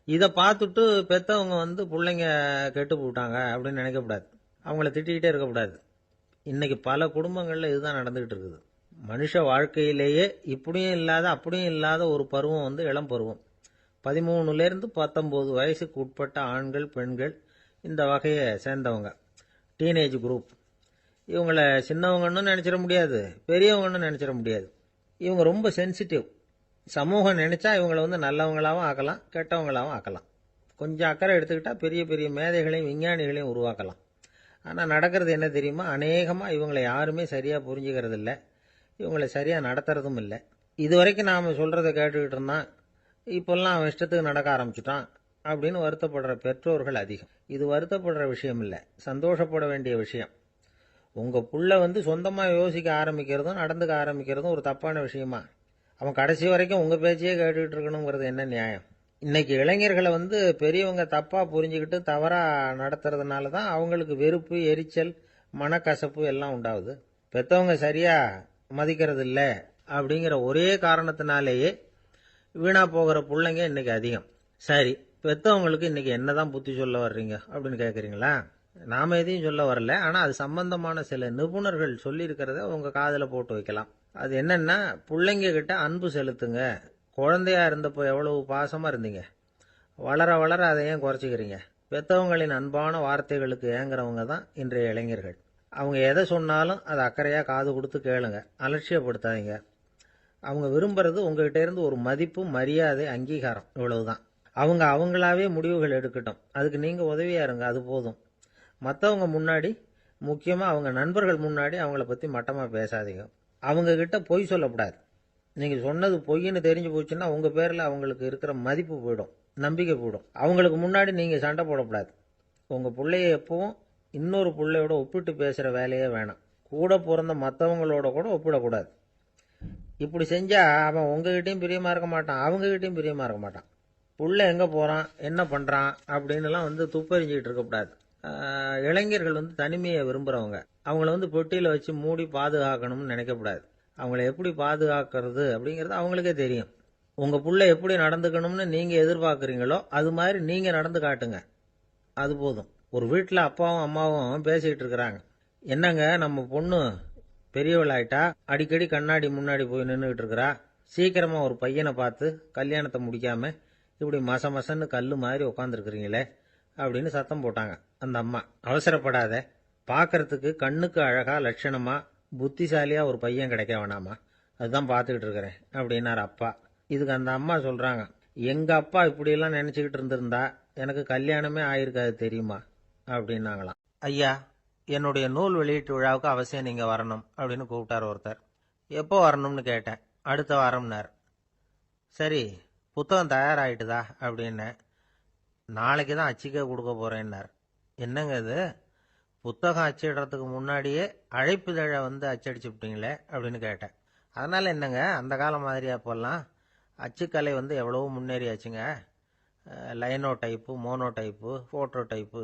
இதை பார்த்துட்டு பெற்றவங்க பிள்ளைங்க கெட்டு போட்டாங்க அப்படின்னு நினைக்கக்கூடாது, அவங்கள திட்டிக்கிட்டே இருக்கக்கூடாது. இன்னைக்கு பல குடும்பங்களில் இதுதான் நடந்துகிட்டு இருக்குது. மனுஷ வாழ்க்கையிலேயே இப்படியும் இல்லாத அப்படியும் இல்லாத ஒரு பருவம் இளம் பருவம். 13லேருந்து 19 வயசுக்கு உட்பட்ட ஆண்கள் பெண்கள் இந்த வகையை சேர்ந்தவங்க, டீனேஜ் குரூப். இவங்கள சின்னவங்கன்னு நினச்சிட முடியாது, பெரியவங்கன்னு நினச்சிட முடியாது. இவங்க ரொம்ப சென்சிட்டிவ். சமூகம் நினைச்சா இவங்களை நல்லவங்களாகவும் ஆக்கலாம், கெட்டவங்களாகவும் ஆக்கலாம். கொஞ்சம் அக்கறை எடுத்துக்கிட்டால் பெரிய பெரிய மேதைகளையும் விஞ்ஞானிகளையும் உருவாக்கலாம். ஆனால் நடக்கிறது என்ன தெரியுமா, அநேகமாக இவங்களை யாருமே சரியாக புரிஞ்சுக்கிறது இல்லை, இவங்களை சரியாக நடத்துறதும் இல்லை. இது வரைக்கும் நாம் சொல்கிறத கேட்டுக்கிட்டு இருந்தான், இப்போல்லாம் அவன் இஷ்டத்துக்கு நடக்க ஆரம்பிச்சுட்டான் அப்படின்னு வருத்தப்படுற பெற்றோர்கள் அதிகம். இது வருத்தப்படுற விஷயம் இல்லை, சந்தோஷப்பட வேண்டிய விஷயம். உங்கள் புள்ள சொந்தமாக யோசிக்க ஆரம்பிக்கிறதும் நடந்துக்க ஆரம்பிக்கிறதும் ஒரு தப்பான விஷயமா? அவன் கடைசி வரைக்கும் உங்கள் பேச்சையே கேட்டுக்கிட்டு இருக்கணுங்கிறது என்ன நியாயம்? இன்னைக்கு இளைஞர்களை வந்து பெரியவங்க தப்பா புரிஞ்சுக்கிட்டு தவறா நடத்துறதுனால தான் அவங்களுக்கு வெறுப்பு, எரிச்சல், மனக்கசப்பு எல்லாம் உண்டாகுது. பெத்தவங்க சரியா மதிக்கிறது இல்ல அப்படிங்கிற ஒரே காரணத்தினாலேயே வீணா போகிற பிள்ளைங்க இன்னைக்கு அதிகம். சரி, பெத்தவங்களுக்கு இன்னைக்கு என்னதான் புத்தி சொல்ல வர்றீங்க அப்படின்னு கேக்குறீங்களா? நாம எதையும் சொல்ல வரல. ஆனா அது சம்பந்தமான சில நிபுணர்கள் சொல்லி இருக்கிறத உங்க காதுல போட்டு வைக்கலாம். அது என்னன்னா, பிள்ளைங்க கிட்ட அன்பு செலுத்துங்க. குழந்தையா இருந்தப்போ எவ்வளவு பாசமா இருந்தீங்க, வளர வளர அதை ஏன் குறைச்சிக்கிறீங்க? பெத்தவங்களின் அன்பான வார்த்தைகளுக்கு ஏங்குறவங்க தான் இன்றைய இளைஞர்கள். அவங்க எதை சொன்னாலும் அதை அக்கறையா காது கொடுத்து கேளுங்க, அலட்சியப்படுத்தாதீங்க. அவங்க விரும்புறது உங்ககிட்ட இருந்து ஒரு மதிப்பு, மரியாதை, அங்கீகாரம், இவ்வளவுதான். அவங்க அவங்களாவே முடிவுகள் எடுக்கட்டும், அதுக்கு நீங்க உதவியா இருங்க, அது போதும். மற்றவங்க முன்னாடி, முக்கியமா அவங்க நண்பர்கள் முன்னாடி அவங்கள பத்தி மட்டமா பேசாதீங்க. அவங்க கிட்ட பொய் சொல்லக்கூடாது. நீங்க சொன்னது பொய்ன்னு தெரிஞ்சு போச்சுன்னா உங்க பேர்ல அவங்களுக்கு இருக்கிற மதிப்பு போயிடும், நம்பிக்கை போயிடும். அவங்களுக்கு முன்னாடி நீங்க சண்டை போடக்கூடாது. உங்க பிள்ளைய எப்பவும் இன்னொரு பிள்ளையோட ஒப்பிட்டு பேசுற வேலையே வேணாம். கூட பிறந்த மற்றவங்களோட கூட ஒப்பிடக்கூடாது. இப்படி செஞ்சா அவன் உங்ககிட்டயும் பிரியமா இருக்க மாட்டான், அவங்க கிட்டயும் பிரியமா இருக்க மாட்டான். புள்ள எங்க போறான், என்ன பண்றான் அப்படின்னுலாம் வந்து துப்பறிஞ்சிக்கிட்டு இருக்கக்கூடாது. இளைஞர்கள் வந்து தனிமையை விரும்புறவங்க. அவங்கள வந்து பெட்டியில வச்சு மூடி பாதுகாக்கணும்னு நினைக்கக்கூடாது. அவங்கள எப்படி பாதுகாக்கிறது அப்படிங்கிறது அவங்களுக்கே தெரியும். உங்க புள்ள எப்படி நடந்துக்கணும்னு நீங்க எதிர்பார்க்குறீங்களோ அது மாதிரி நீங்க நடந்து காட்டுங்க, அது போதும். ஒரு வீட்டில் அப்பாவும் அம்மாவும் பேசிக்கிட்டு இருக்கிறாங்க. என்னங்க, நம்ம பொண்ணு பெரியவள் ஆயிட்டா, அடிக்கடி கண்ணாடி முன்னாடி போய் நின்றுகிட்டு இருக்கிறா, சீக்கிரமா ஒரு பையனை பார்த்து கல்யாணத்தை முடிக்காம இப்படி மசன்னு கல்லு மாதிரி உட்காந்துருக்குறீங்களே அப்படின்னு சத்தம் போட்டாங்க. அந்த அம்மா, அவசரப்படாத, பார்க்கறதுக்கு கண்ணுக்கு அழகா லட்சணமா புத்திசாலியா ஒரு பையன் கிடைக்க வேணாமா, அதுதான் பார்த்துக்கிட்டு இருக்கிறேன் அப்படின்னாரு அப்பா. இதுக்கு அந்த அம்மா சொல்றாங்க, எங்க அப்பா இப்படியெல்லாம் நினைச்சுக்கிட்டு இருந்திருந்தா எனக்கு கல்யாணமே ஆயிருக்காது தெரியுமா அப்படின்னாங்களாம். ஐயா, என்னுடைய நூல் வெளியீட்டு விழாவுக்கு அவசியம் நீங்க வரணும் அப்படின்னு கூப்பிட்டார் ஒருத்தர். எப்போ வரணும்னு கேட்டேன். அடுத்த வாரம்னார். சரி, புத்தகம் தயாராகிட்டுதா அப்படின்னு. நாளைக்கு தான் அச்சிக்க கொடுக்க போறேன்னார். என்னங்க இது, புத்தகம் அச்சிடுறதுக்கு முன்னாடியே அழைப்புதழை வந்து அச்சடிச்சு விட்டீங்களே அப்படின்னு கேட்டேன். அதனால என்னங்க, அந்த காலம் மாதிரியா போடலாம், அச்சுக்கலை வந்து எவ்வளவோ முன்னேறியாச்சுங்க. Linotype, monotype, phototype,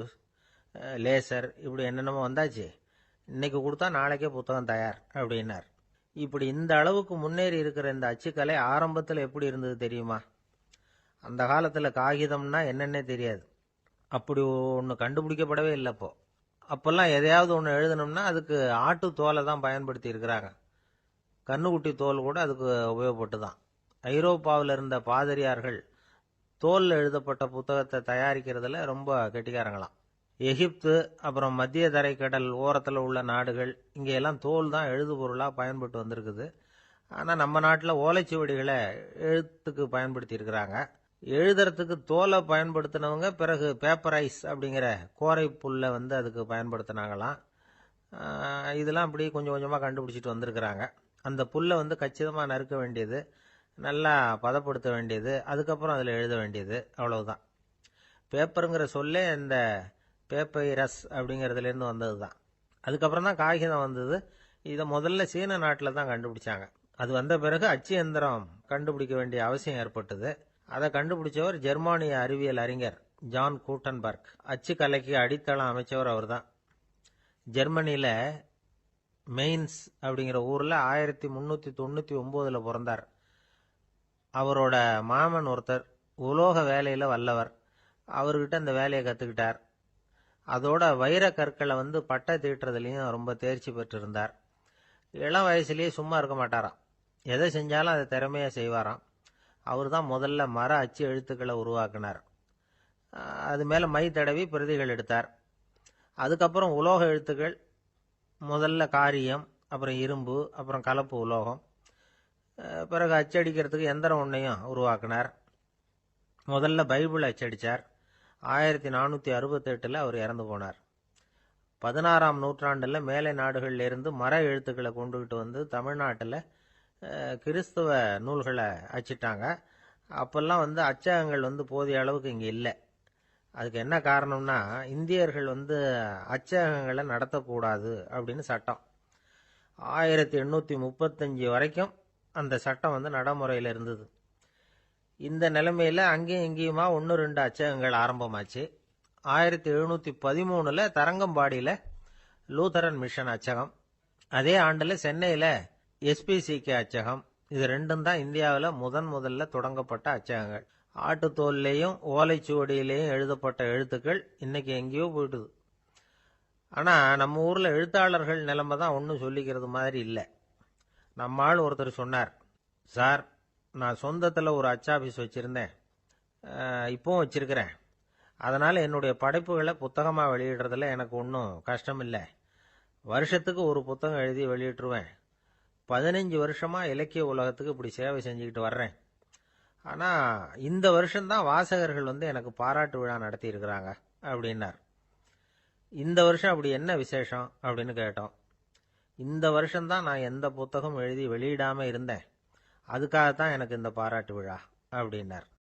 laser, இப்படி என்னென்னமோ வந்தாச்சு. இன்னைக்கு கொடுத்தா நாளைக்கே புத்தகம் தயார் அப்படின்னார். இப்படி இந்த அளவுக்கு முன்னேறி இருக்கிற இந்த அச்சுக்கலை ஆரம்பத்தில் எப்படி இருந்தது தெரியுமா? அந்த காலத்தில் காகிதம்னா என்னன்னே தெரியாது. அப்படி ஒன்று கண்டுபிடிக்கப்படவே இல்லை. அப்போல்லாம் எதையாவது ஒன்று எழுதணும்னா அதுக்கு ஆட்டு தோலை தான் பயன்படுத்தி இருக்கிறாங்க. கண்ணுக்குட்டி தோல் கூட அதுக்கு உபயோகப்பட்டு தான். ஐரோப்பாவில் இருந்த பாதிரியார்கள் தோலில் எழுதப்பட்ட புத்தகத்தை தயாரிக்கிறதுல ரொம்ப கெட்டிக்காரங்களாம். எகிப்து, அப்புறம் மத்திய தரைக்கடல் ஓரத்தில் உள்ள நாடுகள், இங்கெல்லாம் தோல் தான் எழுதுபொருளாக பயன்பட்டு வந்திருக்குது. ஆனால் நம்ம நாட்டில் ஓலைச்சுவடிகளை எழுத்துக்கு பயன்படுத்தி இருக்கிறாங்க. எழுதுறதுக்கு தோலை பயன்படுத்தினவங்க பிறகு பேப்பரைஸ் அப்படிங்கிற கோரை புல்லை வந்து அதுக்கு பயன்படுத்தினாங்களாம். இதெல்லாம் அப்படி கொஞ்சம் கொஞ்சமாக கண்டுபிடிச்சிட்டு வந்திருக்கிறாங்க. அந்த புல்லை வந்து கச்சிதமாக நறுக்க வேண்டியது, நல்லா பதப்படுத்த வேண்டியது, அதுக்கப்புறம் அதில் எழுத வேண்டியது, அவ்வளவுதான். பேப்பருங்கிற சொல்லே இந்த பேப்பைரஸ் அப்படிங்கிறதுலேருந்து வந்தது தான். அதுக்கப்புறம் தான் காகிதம் வந்தது. இதை முதல்ல சீன நாட்டில் தான் கண்டுபிடிச்சாங்க. அது வந்த பிறகு அச்சு எந்திரம் கண்டுபிடிக்க வேண்டிய அவசியம் ஏற்பட்டது. அதை கண்டுபிடிச்சவர் ஜெர்மானிய அறிவியல் அறிஞர் ஜான் கூட்டன்பர்க். அச்சு கலைக்கு அடித்தளம் அமைச்சவர் அவர் தான். ஜெர்மனியில் மெயின்ஸ் அப்படிங்கிற ஊரில் 1399 பிறந்தார். அவரோட மாமன் ஒருத்தர் உலோக வேலையில் வல்லவர். அவர்கிட்ட இந்த வேலையை கற்றுக்கிட்டார். அதோட வைர கற்களை வந்து பட்டை தீட்டுறதுலையும் ரொம்ப தேர்ச்சி பெற்றிருந்தார். இளம் வயசுலேயே சும்மா இருக்க மாட்டாராம், எதை செஞ்சாலும் அதை திறமையாக செய்வாராம். அவர் தான் முதல்ல மர அச்சு எழுத்துக்களை உருவாக்கினார். அது மேலே மை தடவி பிரதிகள் எடுத்தார். அதுக்கப்புறம் உலோக எழுத்துக்கள், முதல்ல காரியம், அப்புறம் இரும்பு, அப்புறம் கலப்பு உலோகம், பிறகு அச்சடிக்கிறதுக்கு எந்திரம் ஒன்றையும் உருவாக்கினார். முதல்ல பைபிள் அச்சடித்தார். 1468 அவர் இறந்து போனார். 16ஆம் நூற்றாண்டில் மேலை நாடுகளிலிருந்து மர எழுத்துக்களை கொண்டுகிட்டு வந்து தமிழ்நாட்டில் கிறிஸ்துவ நூல்களை அச்சிட்டாங்க. அப்பெல்லாம் வந்து அச்சகங்கள் வந்து போதிய அளவுக்கு இங்கே இல்லை. அதுக்கு என்ன காரணம்னா, இந்தியர்கள் வந்து அச்சகங்களை நடத்தக்கூடாது அப்படின்னு சட்டம். 1835 வரைக்கும் அந்த சட்டம் வந்து நடைமுறையில் இருந்தது. இந்த நிலைமையில அங்கேயும் இங்கேயுமா 1-2 அச்சகங்கள் ஆரம்பமாச்சு. 1713 தரங்கம்பாடியில லூதரன் மிஷன் அச்சகம், அதே ஆண்டுல சென்னையில SPCK அச்சகம். இது ரெண்டும் தான் இந்தியாவில் முதல்ல தொடங்கப்பட்ட அச்சகங்கள். ஆட்டுத்தோல்லையும் ஓலைச்சுவடியிலையும் எழுதப்பட்ட எழுத்துக்கள் இன்னைக்கு எங்கேயோ போயிட்டுது. ஆனா நம்ம ஊர்ல எழுத்தாளர்கள் நிலைமை தான் ஒன்றும் சொல்லிக்கிறது மாதிரி இல்லை. நம்ம ஆள் ஒருத்தர் சொன்னார், சார், நான் சொந்தத்தில் ஒரு அச்சாபீஸ் வச்சிருந்தேன், இப்போவும் வச்சிருக்கிறேன். அதனால என்னுடைய படைப்புகளை புத்தகமாக வெளியிடுறதுல எனக்கு ஒன்றும் கஷ்டம் இல்லை. வருஷத்துக்கு ஒரு புத்தகம் எழுதி வெளியிட்டுருவேன். 15 வருஷமா இலக்கிய உலகத்துக்கு இப்படி சேவை செஞ்சுக்கிட்டு வர்றேன். ஆனா இந்த வருஷம்தான் வாசகர்கள் எனக்கு பாராட்டு விழா நடத்தி இருக்கிறாங்க அப்படின்னார். இந்த வருஷம் அப்படி என்ன விசேஷம் அப்படின்னு கேட்டோம். இந்த வருஷம்தான் நான் எந்த புத்தகம் எழுதி வெளியிடாம இருந்தேன், அதுக்காகத்தான் எனக்கு இந்த பாராட்டு விழா அப்படின்னார்.